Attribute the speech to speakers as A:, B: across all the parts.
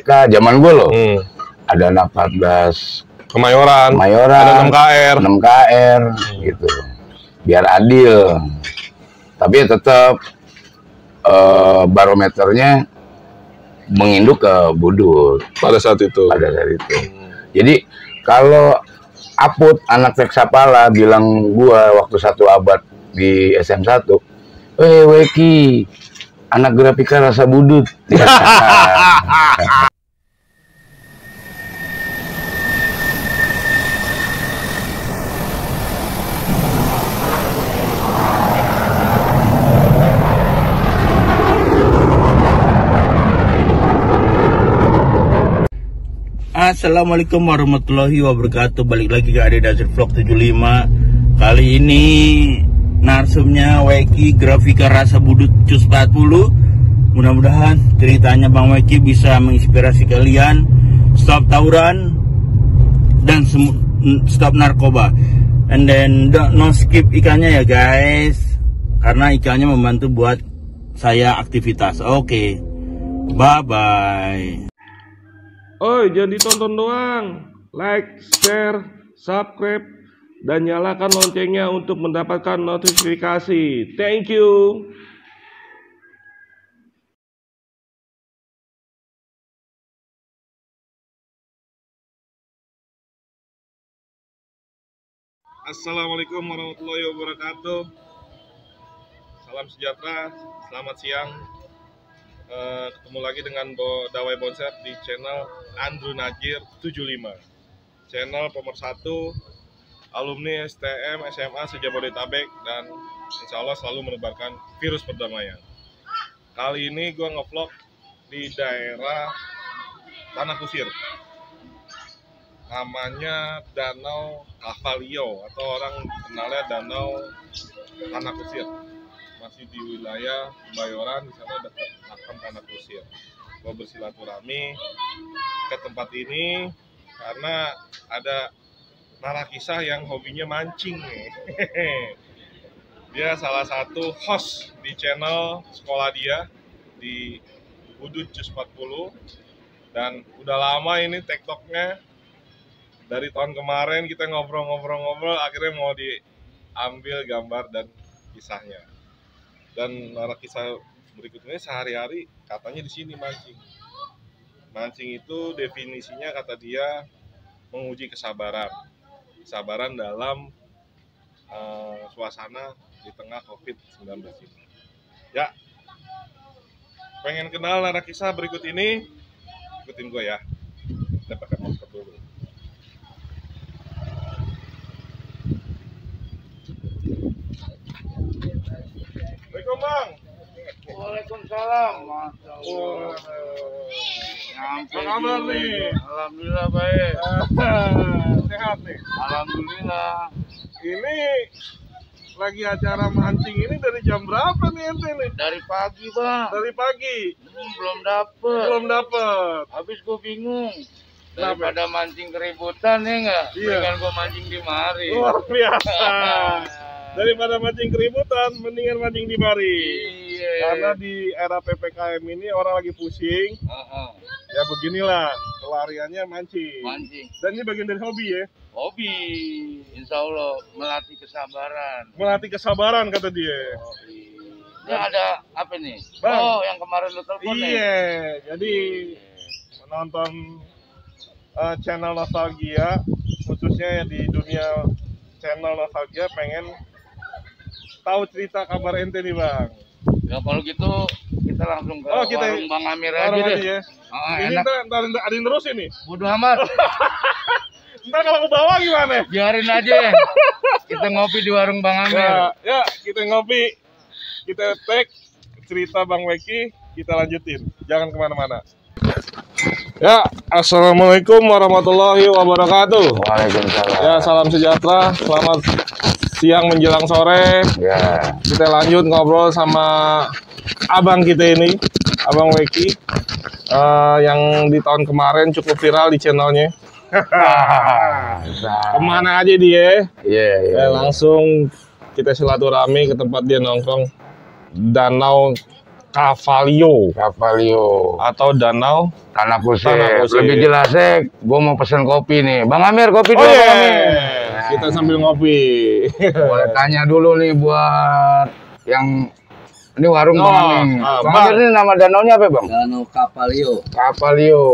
A: GBK zaman gue loh. Ada anak 14
B: Kemayoran, ada
A: 6KR gitu. Biar adil. Tapi ya tetap barometernya menginduk ke Budut
B: pada saat itu.
A: Jadi kalau Aput anak Teksapala bilang gua waktu 1 abad di SM1, Weki anak grafika rasa Budut.
C: Assalamualaikum warahmatullahi wabarakatuh. Balik lagi ke Ade Dasir Vlog 75. Kali ini narsumnya Weki Grafika Rasa Budut Cus 40. Mudah-mudahan ceritanya Bang Weki bisa menginspirasi kalian stop tawuran dan stop narkoba. And then no skip ikannya ya guys, karena ikannya membantu buat saya aktivitas. Oke, bye-bye.
B: Oi, jangan ditonton doang. Like, share, subscribe, dan nyalakan loncengnya untuk mendapatkan notifikasi. Thank you. Assalamualaikum warahmatullahi wabarakatuh. Salam sejahtera, selamat siang. Ketemu lagi dengan Dawai Bonser di channel Andrew Najir 75, channel pemersatu alumni STM SMA se-Jabodetabek dan insya Allah selalu menebarkan virus perdamaian. Kali ini gue ngevlog di daerah Tanah Kusir, namanya Danau Kavalio atau orang kenalnya Danau Tanah Kusir. Masih di wilayah Bayoran, di sana dekat makam Tanah Kusir. Gue bersilaturahmi ke tempat ini karena ada narakisah yang hobinya mancing nih. Dia salah satu host di channel sekolah dia di Budut Cus 40, dan udah lama ini tiktoknya. Dari tahun kemarin kita ngobrol-ngobrol, akhirnya mau diambil gambar dan kisahnya. Dan kisah berikutnya sehari-hari katanya di sini mancing. Mancing itu definisinya kata dia menguji kesabaran. Kesabaran dalam suasana di tengah COVID-19 ini. Ya, pengen kenal narakisah berikut ini? Ikutin gue ya. Kita pakai masker dulu. Assalamualaikum Bang.
C: Waalaikumsalam. Masya Allah.
B: Apa kabar nih?
C: Alhamdulillah baik.
B: Sehat nih.
C: Alhamdulillah.
B: Ini lagi acara mancing ini dari jam berapa nih ente nih?
C: Dari pagi bang.
B: Dari pagi.
C: Belum dapet.
B: Belum dapet.
C: Habis gue bingung. Daripada mancing keributan ya nggak?
B: Iya.
C: Dengan gue mancing di mari.
B: Luar biasa. Daripada mancing keributan, mendingan mancing di mari.
C: Iya.
B: Karena di era PPKM ini orang lagi pusing. Ya beginilah pelariannya mancing. Dan ini bagian dari hobi ya?
C: Hobi, insya Allah melatih kesabaran.
B: Melatih kesabaran kata dia.
C: Ini ada apa nih?
B: Bang.
C: Oh, yang kemarin lu telepon nih.
B: Iya, jadi menonton channel nostalgia, khususnya di dunia channel nostalgia, pengen tahu cerita kabar ente nih Bang.
C: Ya kalau gitu kita langsung ke warung Bang Amir aja deh.
B: Ya. Ini
C: Enak.
B: ntar adin terus ini.
C: Bodoh amat.
B: Ntar kalau ke bawah gimana?
C: Biarin aja. Kita ngopi di warung Bang Amir.
B: Ya, kita ngopi. Kita tag cerita Bang Weki, kita lanjutin. Jangan kemana-mana. Ya, assalamualaikum warahmatullahi wabarakatuh.
A: Waalaikumsalam.
B: Ya, salam sejahtera. Selamat siang menjelang sore.
A: Ya.
B: Kita lanjut ngobrol sama abang kita ini, Abang Weki, yang di tahun kemarin cukup viral di channelnya. Kemana aja dia?
A: Iya.
B: Langsung kita silaturahmi ke tempat dia nongkrong, Danau Cavallio
A: atau
B: Danau
A: Tanah Kusir.
B: Tanah Kusir.
A: Lebih jelasnya, gue mau pesen kopi nih. Bang Amir, kopi
B: Oh
A: dulu,
B: iya,
A: Bang Amir.
B: kita sambil ngopi.
A: Boleh tanya dulu nih buat yang ini warung
B: Oh,
A: Bang Amir. Bang
B: Bang.
A: Amir ini nama danaunya apa, Bang?
D: Danau Cavallio
A: Cavallio.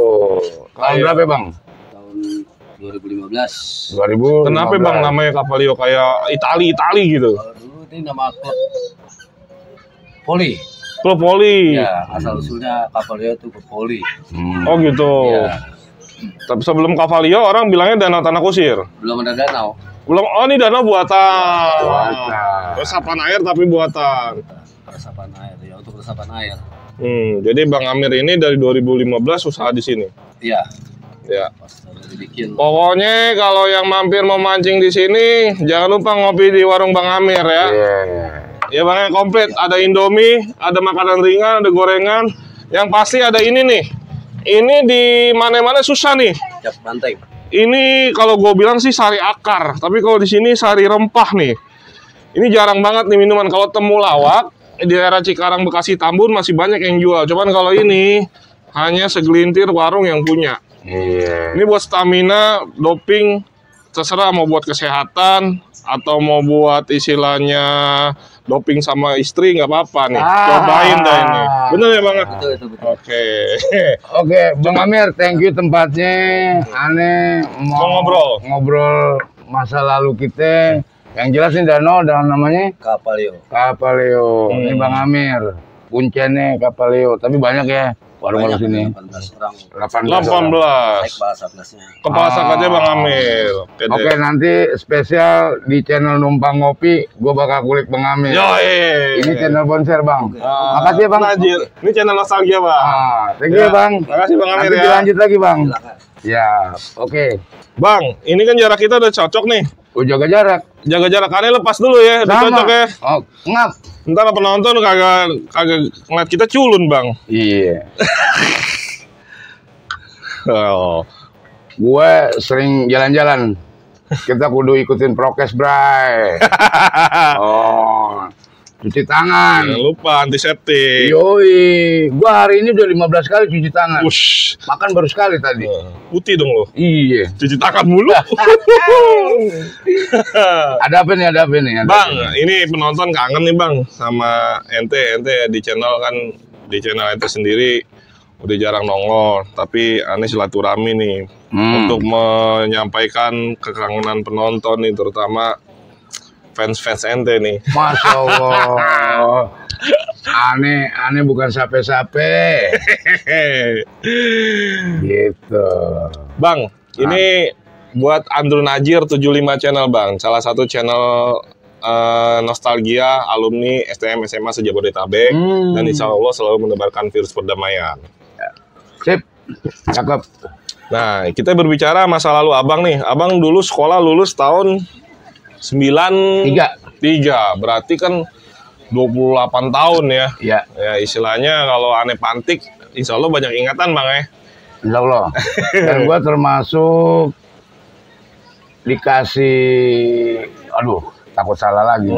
A: Tahun
B: Iya.
A: berapa, Bang?
D: tahun 2015.
A: 2000.
B: Kenapa Bang namanya Cavallio kayak Itali gitu?
D: Kalau dulu ini nama klub Poli.
B: Klub voli.
D: Ya, asal usulnya Cavallio itu klub Poli.
B: Oh gitu.
D: Ya,
B: Tapi sebelum Cavallio orang bilangnya Danau Tanah Kusir.
D: belum ada danau.
B: Belum, oh ini danau buatan.
A: Buatan.
B: Resapan air tapi buatan.
D: Resapan air ya, untuk resapan air.
B: Jadi Bang Amir ini dari 2015 usaha di sini.
D: Iya,
B: Ya.
D: pas udah dibikin.
B: Pokoknya kalau yang mampir mau mancing di sini, jangan lupa ngopi di warung Bang Amir ya.
A: Iya.
B: Ya Bang, komplit. Ada Indomie, ada makanan ringan, ada gorengan. Yang pasti ada ini nih. Ini di mana-mana susah nih.
D: Siap banteng.
B: Ini kalau gue bilang sih sari akar, tapi kalau di sini sari rempah nih. Ini jarang banget nih minuman. Kalau temulawak di daerah Cikarang, Bekasi, Tambun masih banyak yang jual. Cuman kalau ini hanya segelintir warung yang punya.
A: Iya.
B: Ini buat stamina, doping, terserah mau buat kesehatan atau mau buat istilahnya doping sama istri nggak apa-apa nih. Cobain dah ini. Bener ya Bang?
D: Betul, itu betul.
B: Oke.
A: Oke, Bang Amir, thank you tempatnya. Aneh
B: Mau
A: ngobrol masa lalu kita. Yang jelas nih danau namanya
D: Cavallio.
A: Cavallio. Ini Bang Amir, puncennya Cavallio. Tapi banyak ya warung-warung sini.
D: 18 orang.
B: 18.
D: Naik bahasa plusnya.
B: Kepala sakatnya Bang Amir. Oke, deh.
A: Oke, nanti spesial di channel Numpang Ngopi, gue bakal kulik Bang Amir.
B: Yoi.
A: Ini channel konser, Bang.
B: Ah,
A: Makasih ya, Bang.
B: Najir. Ini channel nostalgia Bang.
A: Thank you,
B: Ya,
A: Bang.
B: makasih, Bang Amir,
A: Nanti
B: ya.
A: dilanjut lagi, Bang.
D: Silakan.
A: Ya, oke.
B: Bang, ini kan jarak kita udah cocok nih.
A: Gue jaga jarak.
B: Jaga jarak, aneh lepas dulu ya, udah cocok ya.
A: Oh, ngap.
B: Ntar penonton kagak ngeliat kita culun Bang.
A: Iya.
B: Oh.
A: Gue sering jalan-jalan. Kita kudu ikutin prokes, Bray. Oh, cuci tangan.
B: Jangan lupa antiseptik.
A: Yoi, gue hari ini udah 15 kali cuci tangan.
B: Wush.
A: Makan baru sekali tadi.
B: Putih dong lo.
A: Iya.
B: Cuci tangan mulu.
A: Ada apa nih? Ada apa nih? Ada
B: Bang,
A: apa nih?
B: ini penonton kangen nih Bang sama ente di channel kan, di channel ente sendiri udah jarang nongol, tapi aneh silaturahmi nih untuk menyampaikan kekangenan penonton nih, terutama fans-fans ente nih.
A: Masya Allah. Aneh bukan sape-sape. Gitu.
B: Bang, ini buat Andrew Najir 75 channel Bang, salah satu channel nostalgia alumni STM SMA se-Jabodetabek, dan insya Allah selalu menebarkan virus perdamaian.
A: Sip. Cakep.
B: Nah, kita berbicara masa lalu Abang nih. Abang dulu sekolah lulus tahun 93, berarti kan 28 tahun ya.
A: Iya.
B: Ya istilahnya kalau aneh pantik, insya Allah banyak ingatan Bang ya.
A: Insya Allah. Dan gua termasuk dikasih, aduh, takut salah lagi.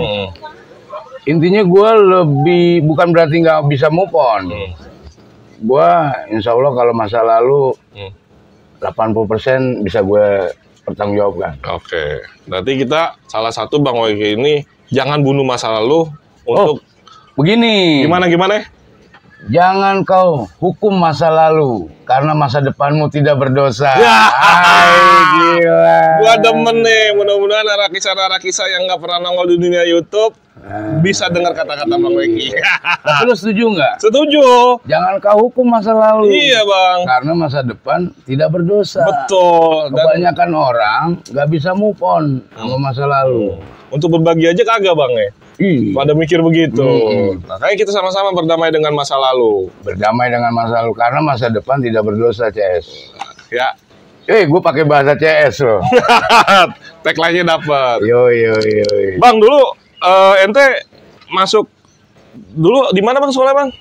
A: Intinya gue lebih, bukan berarti nggak bisa move on. Gue insya Allah kalau masa lalu 80% bisa gue pertanggungjawabkan.
B: Oke, berarti kita salah satu Bang Weki ini jangan bunuh masa lalu untuk
A: Begini,
B: gimana?
A: jangan kau hukum masa lalu karena masa depanmu tidak berdosa.
B: Ya.
A: Hai, gila.
B: Gua demen nih, mudah-mudahan arah kisah yang nggak pernah nongol di dunia YouTube bisa dengar kata-kata Bang Weki.
A: Tapi lu setuju nggak?
B: Setuju.
A: Jangan kau hukum masa lalu.
B: Iya Bang.
A: Karena masa depan tidak berdosa.
B: Betul. Dan
A: Kebanyakan orang nggak bisa move on sama masa lalu.
B: untuk berbagi aja kagak Bang ya.
A: Ih,
B: Pada mikir begitu. Makanya kita sama-sama berdamai dengan masa lalu.
A: berdamai dengan masa lalu karena masa depan tidak berdosa, CS.
B: Ya.
A: Gue pakai bahasa CS loh.
B: Tagline-nya dapat.
A: Yo.
B: Bang, dulu ente masuk dulu di mana Bang sekolah Bang?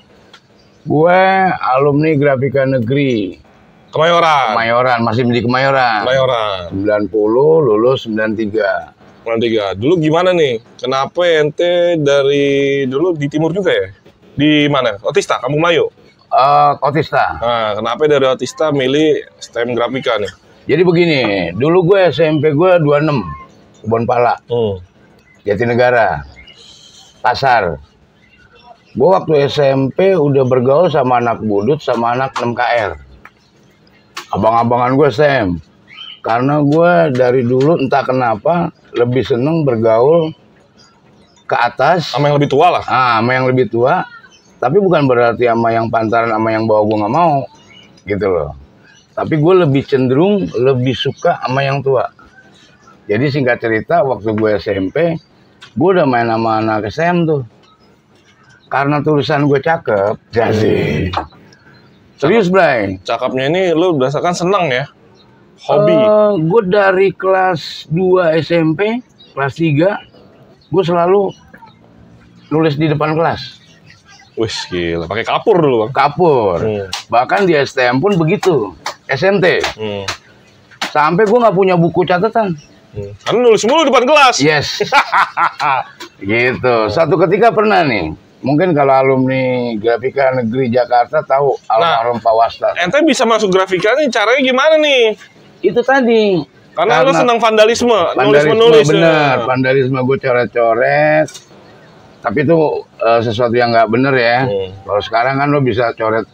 A: Gue alumni Grafika Negeri
B: Kemayoran.
A: masih di Kemayoran. 90 lulus 93.
B: 93. Dulu gimana nih? Kenapa ente dari dulu di timur juga ya? Di mana? Otista, Kampung Melayu.
A: Otista.
B: Nah, kenapa dari Otista milih STM Grafika nih?
A: Jadi begini, dulu gue SMP gue 26, Kebon Pala, Jatinegara, Pasar. Gue waktu SMP udah bergaul sama anak budut, sama anak 6KR. Abang-abangan gue STM. Karena gue dari dulu entah kenapa lebih seneng bergaul ke atas.
B: Sama yang lebih tua lah.
A: Sama yang lebih tua. Tapi bukan berarti sama yang pantaran, sama yang bawah gue nggak mau. Gitu loh. Tapi gue lebih cenderung, lebih suka sama yang tua. Jadi singkat cerita, waktu gue SMP, gue udah main sama anak SM tuh. Karena tulisan gue cakep, jadi. Serius, Bray.
B: Cakepnya ini lu berdasarkan senang ya? Hobi?
A: Gue dari kelas 2 SMP, kelas 3, gue selalu nulis di depan kelas.
B: Wih, gila. Pakai kapur dulu, Bang.
A: Kapur. Bahkan di STM pun begitu. SMT. Sampai gue nggak punya buku catatan.
B: Karena nulis mulu depan kelas.
A: Yes. Gitu. Satu ketika pernah nih. Mungkin kalau alumni Grafika Negeri Jakarta tahu almarhum Pak Wasta.
B: Ente bisa masuk grafika nih, caranya gimana nih?
A: Itu tadi.
B: Karena lu senang vandalisme,
A: nulis-menulis. Bener, vandalisme gue coret-coret. Tapi itu sesuatu yang nggak bener ya. Kalau sekarang kan lo bisa coret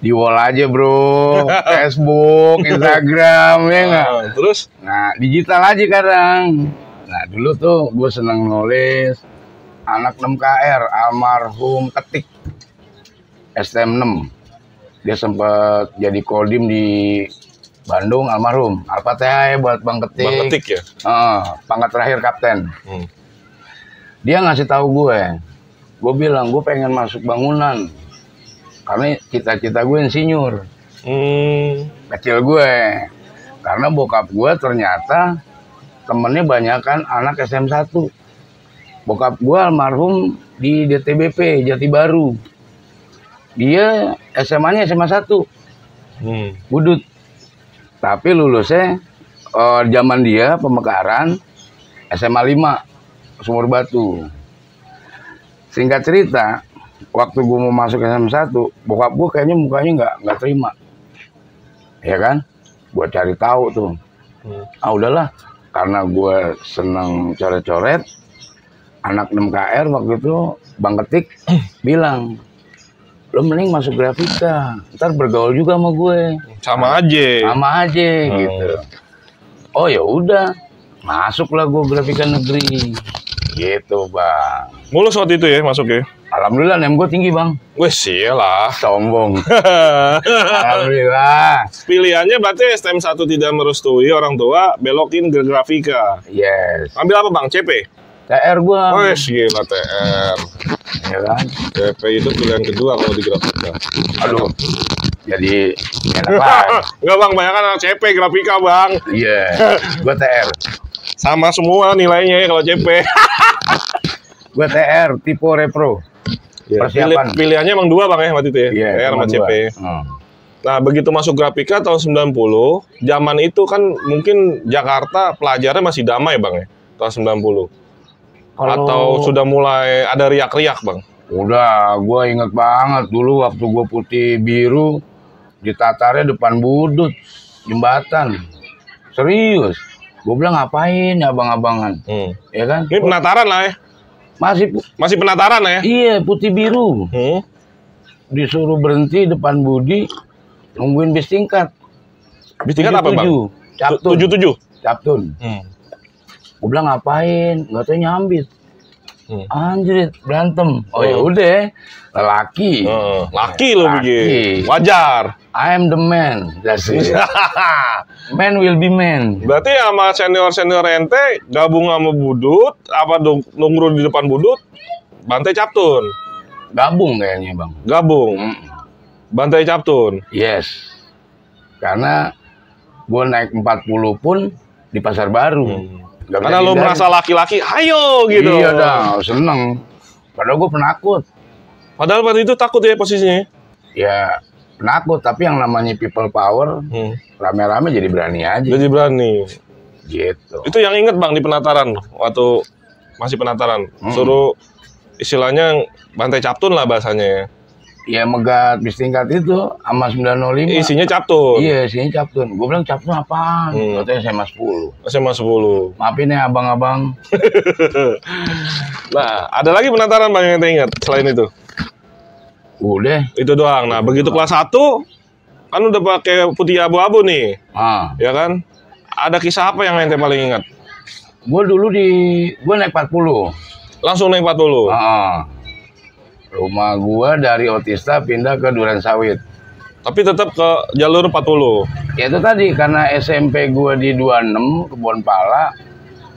A: di wall aja bro, Facebook, Instagram, ya nggak?
B: Terus?
A: Nah, digital aja kadang. Nah, dulu tuh gue seneng nulis. Anak 6KR, almarhum Ketik, STM 6. Dia sempat jadi kodim di Bandung, almarhum. Al-Fatihah buat Bang Ketik.
B: Bang Ketik ya?
A: Pangkat terakhir kapten. Dia ngasih tahu gue bilang gue pengen masuk bangunan. Karena cita-cita gue insinyur. Kecil gue. Karena bokap gue ternyata temennya banyak kan anak SM1. Bokap gue almarhum di DTBP, Jati Baru. Dia SMA-nya SMA 1. Budut. Tapi lulusnya zaman dia pemekaran SMA 5, Sumur Batu. Singkat cerita, waktu gue mau masuk SMA 1, bokap gue kayaknya mukanya nggak terima. Ya kan? Gue cari tahu tuh. Udahlah, karena gue seneng coret-coret. Anak 6KR waktu itu Bang Ketik bilang, lo mending masuk grafika, ntar bergaul juga sama gue.
B: Sama aja
A: gitu. Oh ya udah, masuklah gue grafika negeri, gitu Bang.
B: Mulus waktu itu ya masuk ya?
A: Alhamdulillah nem gue tinggi Bang.
B: Wes iyalah.
A: Sombong. Alhamdulillah.
B: Pilihannya berarti STM 1 tidak merestui orang tua, belokin ke grafika.
A: Yes.
B: Ambil apa Bang? CP?
A: TR gua.
B: Wes gila TR.
A: Ya kan?
B: CP itu pilihan kedua kalau di grafika.
A: Aduh. Jadi enak lah.
B: Enggak Bang, banyak kan CP grafika Bang.
A: Iya. Gua TR.
B: Sama semua nilainya ya kalau CP.
A: Gua TR tipe repro. Persiapan.
B: Pilihannya emang dua Bang ya waktu itu ya?
A: Iya,
B: TR sama CP. Nah, begitu masuk grafika tahun 90, zaman itu kan mungkin Jakarta pelajarnya masih damai Bang ya? Tahun 90. Atau sudah mulai ada riak-riak Bang?
A: Udah, gue inget banget dulu waktu gue putih biru ditatarnya depan budut jembatan. Serius, gue bilang ngapain ya abang-abangan, ya kan?
B: Ini penataran lah ya? Masih penataran lah ya?
A: Iya, putih biru. Disuruh berhenti depan Budi nungguin bis tingkat.
B: Bis tingkat apa Bang?
A: Captun.
B: 77?
A: Captun. Gue bilang ngapain? Nggak tahu nyambit. Anjir, berantem. Oh ya udah, lelaki.
B: Laki lo begini. Wajar.
A: I am the man. That's it. Man will be man.
B: Berarti sama senior-senior ente gabung sama budut, apa nunggu di depan budut, bantai Captun.
A: Gabung kayaknya Bang.
B: Gabung. Bantai Captun.
A: Yes. Karena gue naik 40 pun di Pasar Baru.
B: Karena lo merasa laki-laki, ayo gitu.
A: Iya dah, seneng. Padahal gue penakut.
B: Padahal waktu itu takut ya posisinya?
A: Ya, penakut. Tapi yang namanya people power, rame-rame jadi berani aja.
B: Jadi berani.
A: Gitu.
B: Itu yang inget Bang di penataran, waktu masih penataran. Suruh istilahnya bantai captun lah bahasanya ya.
A: Ya megat bis tingkat itu sama 905.
B: Isinya captun.
A: Iya, isinya captun. Gue bilang captun apaan? Katanya SMA 10.
B: SMA 10.
A: Maafin ya abang-abang.
B: Nah, ada lagi penataran Bang yang ente ingat selain itu?
A: Udah.
B: Itu doang. Nah, begitu kelas 1 kan udah pakai putih abu-abu nih. Ya kan? Ada kisah apa yang ente paling ingat?
A: Gue dulu gue naik 40.
B: Langsung naik 40.
A: Rumah gua dari Otista pindah ke Duren Sawit.
B: Tapi tetap ke jalur 40.
A: Ya itu tadi karena SMP gua di 26 Kebonpala,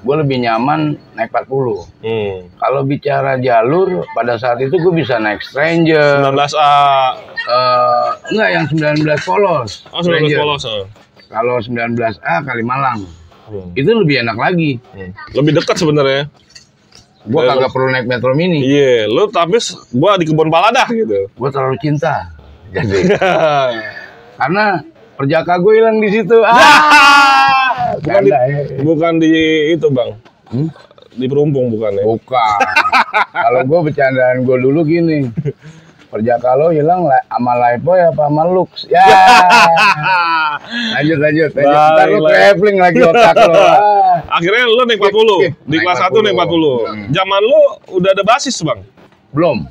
A: gua lebih nyaman naik 40. Kalau bicara jalur pada saat itu gua bisa naik Stranger.
B: 19A.
A: Enggak yang 19 polos.
B: Oh, 19 polos.
A: Kalau 19A Kalimalang. Itu lebih enak lagi.
B: Lebih dekat sebenarnya.
A: Gua kagak perlu naik Metro Mini.
B: Iya, lu tapi gua di Kebonpala dah gitu.
A: Gua terlalu cinta. Jadi karena perjaka gue hilang di situ.
B: Bukan di itu, Bang. Di Perumpung bukan ya?
A: Bukan. Kalau gue bercandaan gue dulu gini. Perjaka lo hilang sama Lifebuoy apa sama Lux? Ya. Lanjut. Ntar lo traveling lagi otak lo.
B: Akhirnya lu naik 40. Di kelas 1 naik 40. Zaman lu udah ada basis, Bang?
A: Belum.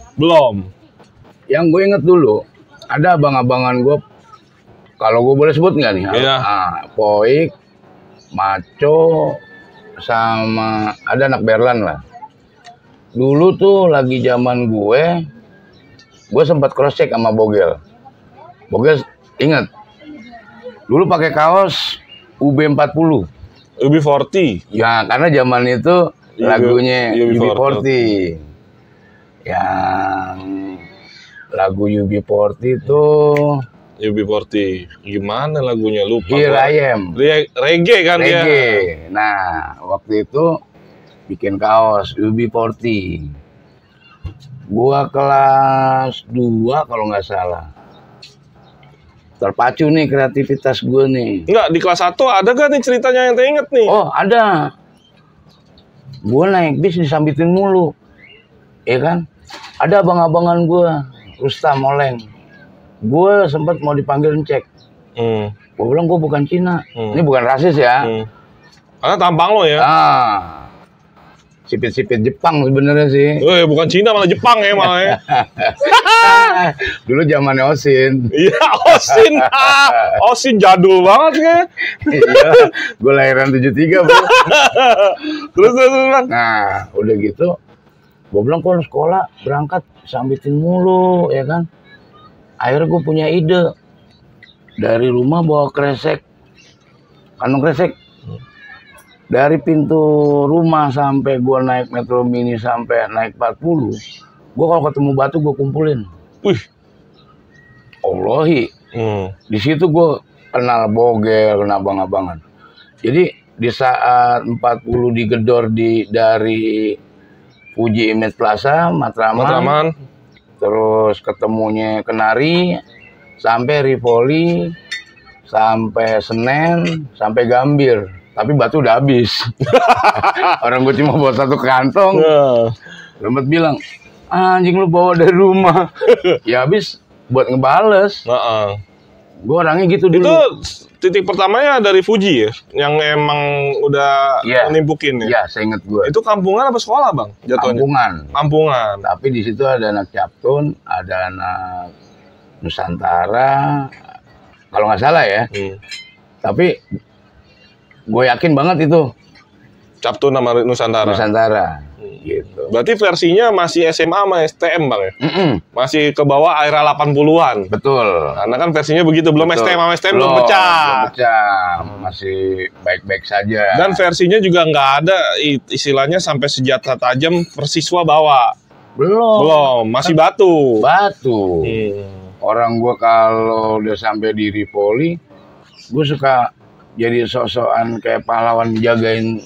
A: Yang gue inget dulu, ada abang-abangan gue, kalau gue boleh sebut nggak nih?
B: Iya.
A: Poik, Maco, sama ada anak Berlan lah. Dulu tuh lagi zaman gue sempat cross check sama Bogel. Bogel inget, dulu pakai kaos UB40.
B: UB40.
A: Ya, karena zaman itu lagunya UB40. Yang lagu UB40 itu
B: UB40. Gimana lagunya? Lupa.
A: Here I Am.
B: Reggae kan dia.
A: Reggae. Nah, waktu itu bikin kaos UB40. Gua kelas 2 kalau nggak salah. Terpacu nih kreativitas gue nih.
B: Enggak, di kelas 1 ada gak nih ceritanya yang teringet nih?
A: Oh, ada. Gue naik bis disambitin mulu. Ya kan? Ada abang-abangan gue, Rustam Oleng. Gue sempat mau dipanggil cek. Gue bilang gue bukan Cina. Ini bukan rasis ya.
B: Karena tampang lo ya.
A: Sipit-sipit Jepang sebenarnya sih.
B: Bukan Cina malah Jepang ya malah ya.
A: Dulu zamannya Osin.
B: Iya, Osin. Osin jadul banget ya.
A: Iya, gue lahiran 73, Bro.
B: Terus.
A: Nah, udah gitu, gue bilang kalau sekolah berangkat sambitin mulu, ya kan. Akhirnya gue punya ide. Dari rumah bawa kresek, kantong kresek. Dari pintu rumah sampai gue naik Metro Mini sampai naik 40, gue kalau ketemu batu gue kumpulin.
B: Wih,
A: Allahi. Di situ gue kenal Bogel, kenal abang-abangan. Jadi di saat 40 digedor dari Fuji Image Plaza, Matraman, terus ketemunya Kenari, sampai Rivoli, sampai Senen, sampai Gambir. Tapi batu udah habis. Orang gue cuma bawa satu kantong. Sempet bilang, anjing lu bawa dari rumah. Ya habis buat ngebales. Gue orangnya gitu dulu.
B: Itu titik pertamanya dari Fuji ya? Yang emang udah nimpukin ya?
A: Iya, saya inget gue.
B: Itu kampungan apa sekolah, Bang? Jatuhnya? Kampungan.
A: Tapi di situ ada anak Captun, ada anak Nusantara, kalau nggak salah ya. Tapi gue yakin banget itu
B: Captun nama Nusantara.
A: Gitu.
B: Berarti versinya masih SMA sama STM, Bang ya? Masih ke bawah era 80-an.
A: Betul.
B: Karena kan versinya begitu, belum
A: Betul.
B: STM sama STM belum pecah.
A: Masih baik-baik saja.
B: Dan versinya juga nggak ada istilahnya sampai senjata tajam persiswa bawa. Belum, masih batu.
A: Orang gue kalau udah sampai di Rivoli, gue suka jadi sok-sokan kayak pahlawan jagain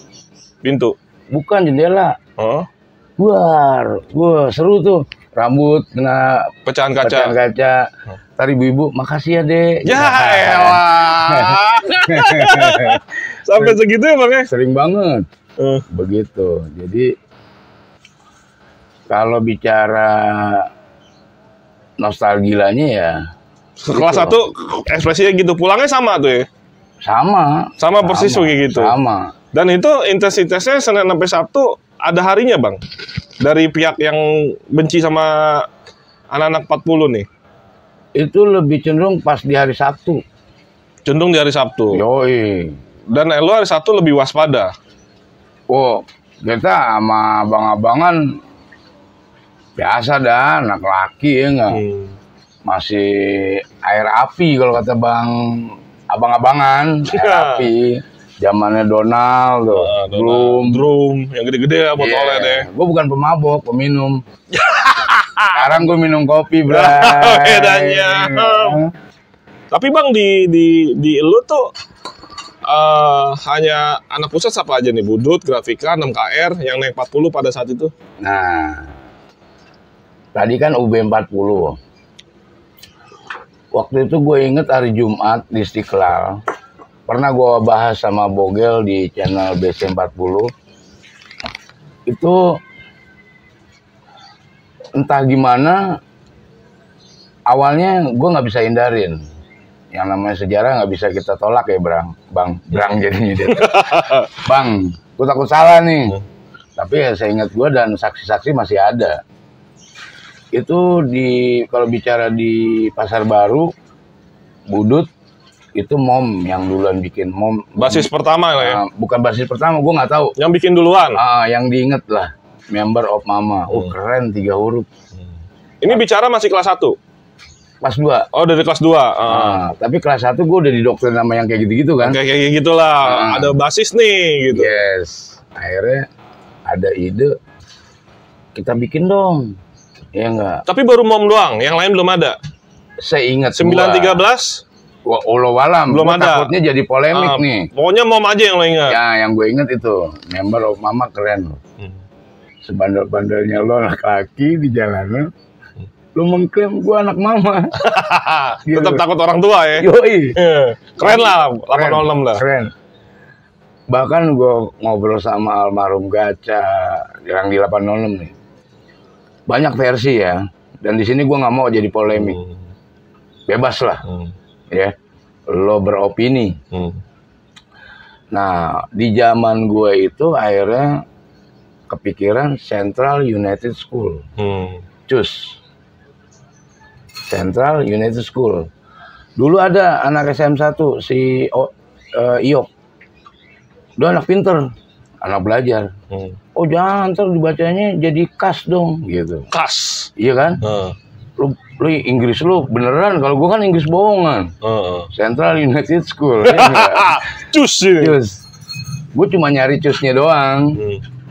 B: pintu.
A: Bukan jendela. Luar. Wah, seru tuh. Rambut kena
B: pecahan kaca.
A: Tadi ibu-ibu, makasih ya, Dek.
B: Ya elah. Sampai segitu ya, Bang ya?
A: Sering banget. Begitu. Jadi Kalau bicara nostalgianya ya
B: Kelas 1 ekspresinya gitu, pulangnya sama tuh ya?
A: sama
B: Persis kayak gitu?
A: Sama.
B: Dan itu intensitasnya Senin sampai Sabtu ada harinya bang? Dari pihak yang benci sama anak-anak 40 nih?
A: Itu lebih cenderung pas di hari Sabtu.
B: Cenderung di hari Sabtu?
A: Yoi.
B: Dan lo hari Sabtu lebih waspada?
A: Oh, kita sama abang-abangan biasa dah, anak laki ya enggak. Masih air api kalau kata bang abang-abangan, air api. Zamannya Donald tuh,
B: drum yang gede-gede ya botolnya deh.
A: Gue bukan pemabok, peminum. Sekarang gue minum kopi, bro.
B: Bedanya. Tapi bang di lu tuh hanya anak pusat apa aja nih? Budut, Grafika, 6KR yang naik 40 pada saat itu?
A: Nah, tadi kan UB 40. Waktu itu gue inget hari Jumat di Istiqlal. Pernah gue bahas sama Bogel di channel BC 40. Itu entah gimana, awalnya gue nggak bisa hindarin. Yang namanya sejarah nggak bisa kita tolak ya, Bang jadinya dia. Bang, gue takut salah nih. Tapi ya saya ingat gue dan saksi-saksi masih ada. Itu kalau bicara di Pasar Baru, Budut, itu Mom yang duluan bikin.
B: Basis pertama lah ya?
A: Bukan basis pertama, gue nggak tahu.
B: Yang bikin duluan?
A: Yang diinget lah, Member of Mama. Keren, 3 huruf.
B: Ini bicara masih kelas 1?
A: Kelas 2.
B: Oh, dari kelas 2.
A: Tapi kelas 1 gue udah didoktrin sama yang kayak gitu-gitu kan.
B: Kayak gitulah, ada basis nih gitu.
A: Yes. Akhirnya ada ide, kita bikin dong. Ya enggak.
B: Tapi baru Mom doang, yang lain belum ada.
A: Saya ingat
B: 913?
A: Wah, Wallahualam.
B: Belum ada.
A: Takutnya jadi polemik nih.
B: Pokoknya Mom aja yang lo ingat.
A: Ya, yang gue inget itu Member of Mama keren loh. Sebandel-bandelnya lo laki-laki di jalanan, lo mengklaim gue anak mama.
B: Gitu. Tetap takut orang tua ya.
A: Yoi.
B: Keren lah, 806 lah.
A: Keren. Bahkan gue ngobrol sama almarhum Gaca yang di 806 nih. Banyak versi ya. Dan di sini gue nggak mau jadi polemik. Bebas lah. Ya. Lo beropini. Nah, di zaman gue itu akhirnya kepikiran Central United School. CUS. Central United School. Dulu ada anak SM1 si Iok. Dia anak pinter, anak belajar. Oh jangan, ntar dibacanya jadi kas dong, gitu.
B: Kas?
A: Iya kan? Lu Inggris lu beneran, kalau gua kan Inggris bohongan. Central United School.
B: CUS ini.
A: CUS. Gue cuma nyari CUSnya doang.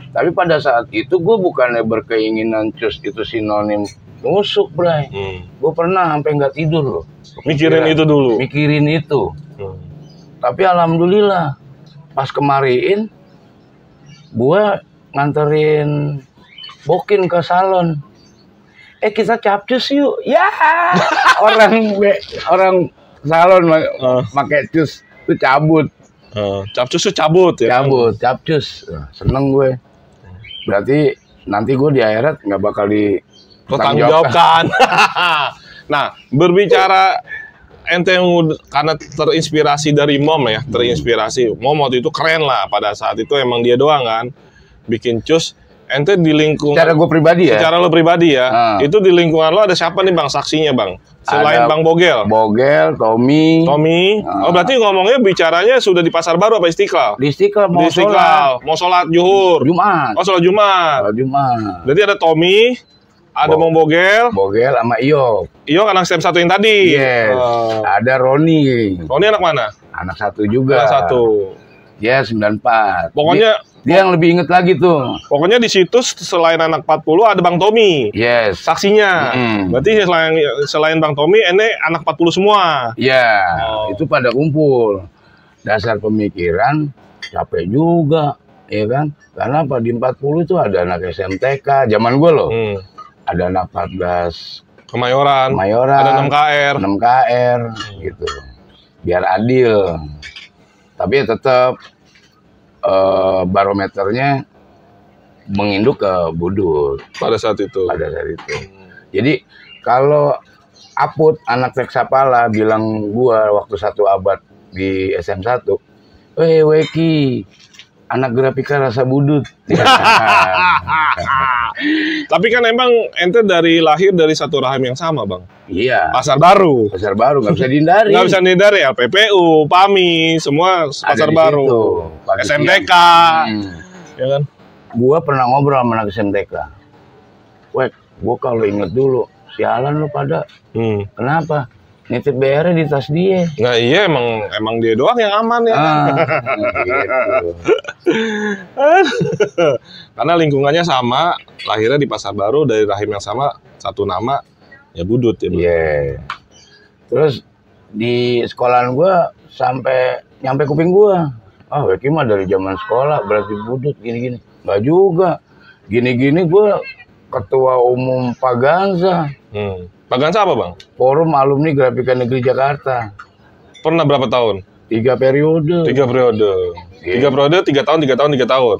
A: Tapi pada saat itu gue bukannya berkeinginan CUS itu sinonim nusuk, Bray. Gue pernah sampai nggak tidur loh.
B: Mikirin itu dulu.
A: Mikirin itu. Tapi alhamdulillah pas kemarin gue nganterin Bokin ke salon. Kita capcus yuk. Ya. orang salon pakai CUS itu cabut.
B: Capcus tuh cabut ya.
A: Cabut, capcus. Seneng gue. Berarti nanti gue di akhirat nggak bakal
B: dipertanggungjawabkan. Nah, berbicara ente karena terinspirasi dari Mom ya, terinspirasi. Mom waktu itu keren lah pada saat itu, emang dia doang kan bikin CUS. Ente di lingkungan
A: secara gue pribadi ya.
B: Secara lo pribadi ya. Itu di lingkungan lo ada siapa nih Bang saksinya Bang? Selain
A: ada
B: Bang Bogel.
A: Bogel, Tommy.
B: Oh berarti ngomongnya bicaranya sudah di Pasar Baru apa Istiqlal?
A: Di Istiqlal mau
B: sholat. Mau sholat Zuhur.
A: Jumat.
B: Oh sholat Jumat.
A: Sholat Jumat.
B: Berarti ada Tommy, ada Bang Bogel.
A: Bogel sama Iyo.
B: Iyo anak STM 1 yang tadi.
A: Yes. Ada Roni.
B: Roni anak mana?
A: Anak 1 juga.
B: Anak 1.
A: Ya, 94.
B: Pokoknya
A: dia yang lebih inget lagi tuh.
B: Pokoknya di situ selain anak 40 ada Bang Tommy.
A: Yes.
B: Saksinya. Berarti selain Bang Tommy, ini anak 40 semua.
A: Ya, itu pada kumpul. Dasar pemikiran capek juga, ya kan? Karena apa di 40 itu ada anak SMTK, zaman gue loh. Ada anak 14
B: Kemayoran. Ada 6KR.
A: 6KR gitu. Biar adil. Tapi ya tetap barometernya menginduk ke Budut
B: pada saat itu.
A: Jadi kalau Aput anak Teksapala bilang gua waktu 1 abad di SM1, Weki anak grafika rasa Budut.
B: Tapi kan emang ente lahir dari satu rahim yang sama, Bang.
A: Iya.
B: Pasar Baru
A: nggak bisa dihindari.
B: Nggak bisa dihindari, LPPU, PAMI, semua Pasar Baru. SMTK, ya kan?
A: Gua pernah ngobrol sama anak SMTK. Wek, gua kalau inget dulu, sialan lu pada. Kenapa? Nitip BR di tas dia.
B: Nah iya emang dia doang yang aman ya.
A: Gitu.
B: Karena lingkungannya sama, lahirnya di Pasar Baru dari rahim yang sama, satu nama ya Budut ya.
A: Iya. Terus di sekolahan gua sampai nyampe kuping gua. Ah, Weki mah dari zaman sekolah berarti Budut gini-gini. Nggak juga. Gini-gini gua ketua umum Paganza.
B: Paganza apa, Bang?
A: Forum Alumni Grafika Negeri Jakarta.
B: Pernah berapa tahun?
A: 3 periode.
B: 3 periode. 3 periode, 3 tahun, 3 tahun, 3 tahun.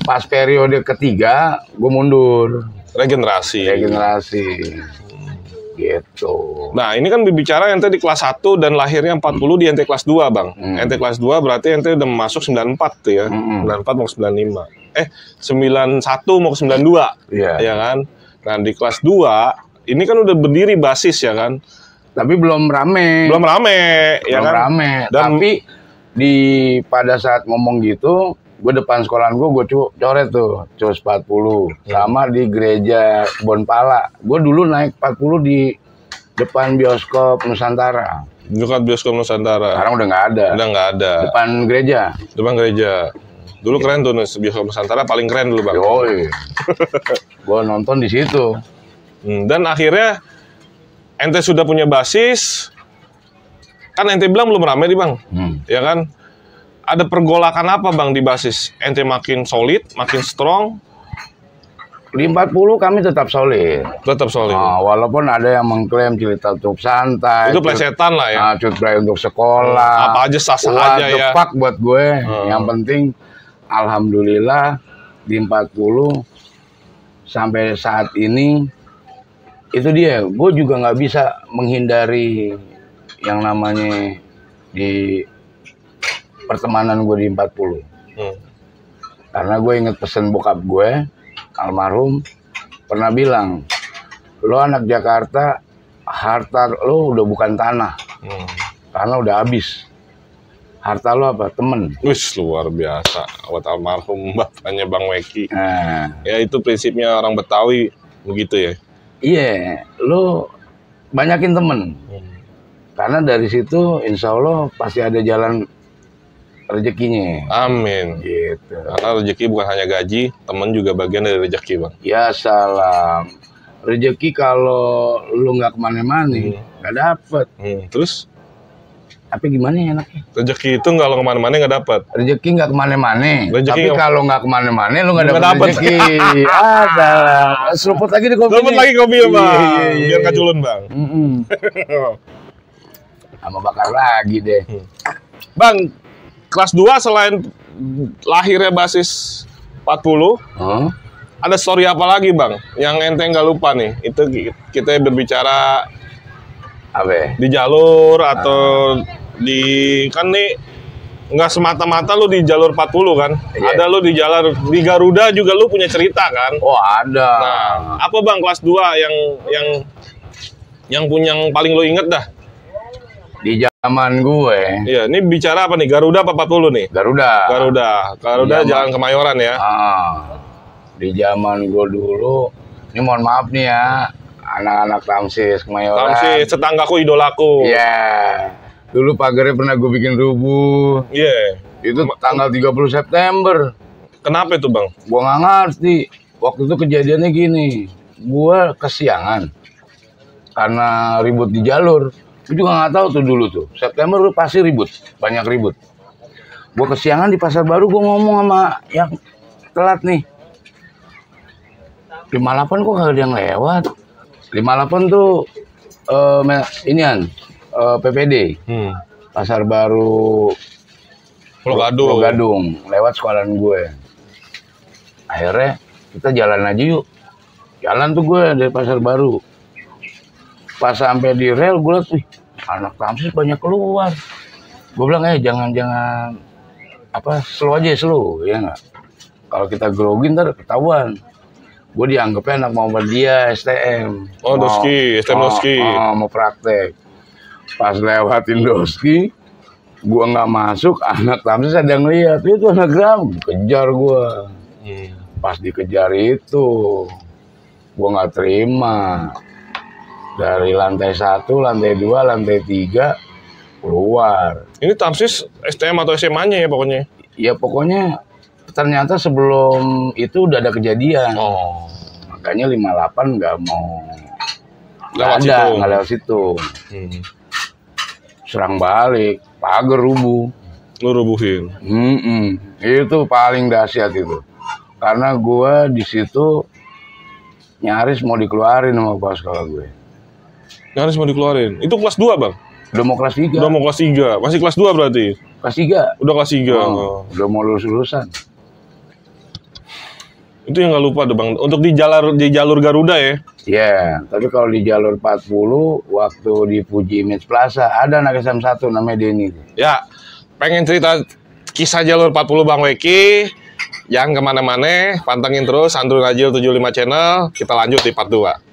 A: Pas periode ketiga, gue mundur.
B: Regenerasi.
A: Gitu.
B: Nah, ini kan berbicara ente di kelas 1 dan lahirnya 40 di ente kelas 2, Bang. Ente kelas 2 berarti ente udah masuk 94 tuh ya. 94 mau ke 95. 91 mau ke 92.
A: Iya.
B: Ya kan? Nah, di kelas 2 ini kan udah berdiri basis ya kan?
A: Tapi belum rame.
B: Ya kan?
A: Rame. Tapi pada saat ngomong gitu, gue depan sekolahan gue coret tuh CUS 40 sama di gereja Kebonpala. Gue dulu naik 40 di depan bioskop Nusantara.
B: Dekat bioskop Nusantara.
A: Sekarang udah nggak ada. Depan gereja.
B: Dulu keren tuh bioskop Nusantara, paling keren dulu, Bang.
A: Yoi. Gue nonton di situ.
B: Dan akhirnya ente sudah punya basis. Kan ente bilang belum rame nih, Bang. Ya kan? Ada pergolakan apa, Bang, di basis? Ente makin solid, makin strong.
A: Di 40 kami tetap solid. Walaupun ada yang mengklaim cerita untuk santai.
B: Itu plesetan lah ya.
A: Cut play untuk sekolah.
B: Apa aja sah-sah aja ya.
A: Tepak buat gue. Yang penting, alhamdulillah di 40 sampai saat ini itu dia. Gue juga nggak bisa menghindari yang namanya di pertemanan gue di 40. Karena gue inget pesen bokap gue, almarhum, pernah bilang, lo anak Jakarta, harta lo udah bukan tanah. Karena udah habis. Harta lo apa? Temen.
B: Wih, luar biasa. Buat almarhum bapaknya Bang Weki. Ya itu prinsipnya orang Betawi, begitu ya?
A: Iya, lo banyakin temen. Karena dari situ insya Allah pasti ada jalan rezekinya.
B: Amin.
A: Gitu.
B: Karena rezeki bukan hanya gaji, temen juga bagian dari rezeki, Bang.
A: Ya salam. Rezeki kalau lu nggak kemana-mana, nggak dapet.
B: Terus?
A: Tapi gimana ya enaknya?
B: Rezeki itu kalau kemana-mana nggak dapat.
A: Rezeki nggak kemana-mana. Tapi kalau nggak kemana-mana, lu nggak dapet rezeki. Salah. Seruput lagi di kopi.
B: Seruput lagi kopi ya, Bang. Biar nggak culun, Bang.
A: Sama bakar lagi deh.
B: Bang, kelas 2 selain lahirnya basis 40, ada story apa lagi, Bang? Yang ente nggak lupa nih. Itu kita berbicara
A: apa?
B: Di jalur atau di kan nih nggak semata-mata lu di jalur 40 kan? Ada lu di di Garuda juga lu punya cerita kan?
A: Oh, ada.
B: Nah, apa, Bang, kelas 2 yang paling lu inget dah?
A: Di zaman gue.
B: Iya, ini bicara apa nih? Garuda apa 40 nih? Garuda Jalan Kemayoran ya.
A: Di zaman gue dulu, ini mohon maaf nih ya, anak-anak Tamsis Kemayoran.
B: Tamsis, tetanggaku, idolaku.
A: Iya. Dulu pagarnya pernah gue bikin rubuh.
B: Iya.
A: Itu tanggal 30 September.
B: Kenapa itu, Bang?
A: Gue nggak ngerti. Waktu itu kejadiannya gini. Gue kesiangan. Karena ribut di jalur. Gue juga nggak tahu tuh dulu tuh. September pasti ribut. Banyak ribut. Gue kesiangan di Pasar Baru. Gue ngomong sama yang telat nih. 58 kok gak ada yang lewat. 58 tuh PPD. Pasar Baru Pulau Gadung. Lewat sekolahan gue. Akhirnya kita jalan aja yuk. Jalan tuh gue dari Pasar Baru. Pas sampai di rel gue liat, wih, anak Tamsis banyak keluar. Gue bilang, jangan slow aja, ya nggak. Kalau kita grogi ntar ketahuan. Gue dianggapnya anak Muhammadiyah STM.
B: Oh, Doski, STM Doski.
A: Mau praktek. Pas lewatin Doski, gue nggak masuk, anak Tamsis ada yang lihat, itu anak Gram, kejar gue. Pas dikejar itu, gue nggak terima. Dari lantai 1, lantai 2, lantai 3 keluar.
B: Ini Tamsis STM atau SMA-nya ya pokoknya?
A: Ya pokoknya ternyata sebelum itu udah ada kejadian.
B: Oh.
A: Makanya 58 nggak mau. Nggak lewat situ. Serang balik, pagar rubuh.
B: Lu rubuhin?
A: Itu paling dahsyat itu. Karena gue di situ nyaris mau dikeluarin sama kepala sekolah gue.
B: Nyaris mau dikeluarin? Itu kelas 2 bang?
A: Udah mau kelas 3.
B: Udah mau kelas 3, masih kelas 2 berarti?
A: Kelas 3.
B: Udah kelas 3.
A: Udah mau lulusan.
B: Itu yang nggak lupa tuh bang, untuk di jalur Garuda ya?
A: Iya, tapi kalau di jalur 40, waktu di Fuji Image Plaza, ada anak SM1 namanya Denny.
B: Ya, pengen cerita kisah jalur 40 Bang Weki, jangan kemana-mana, pantengin terus Andrew Najil 75 channel, kita lanjut di part 2.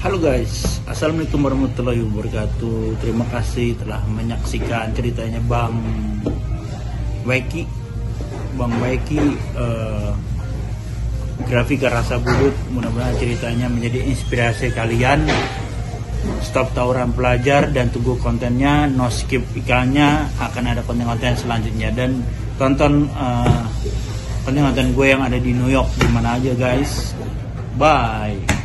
C: Halo guys, assalamualaikum warahmatullahi wabarakatuh. Terima kasih telah menyaksikan ceritanya Bang Weki. Grafika Rasa Budut. Mudah-mudahan ceritanya menjadi inspirasi kalian. Stop tawuran pelajar dan tunggu kontennya. No skip iklannya, akan ada konten-konten selanjutnya. Dan tonton konten-konten gue yang ada di New York, dimana aja guys. Bye.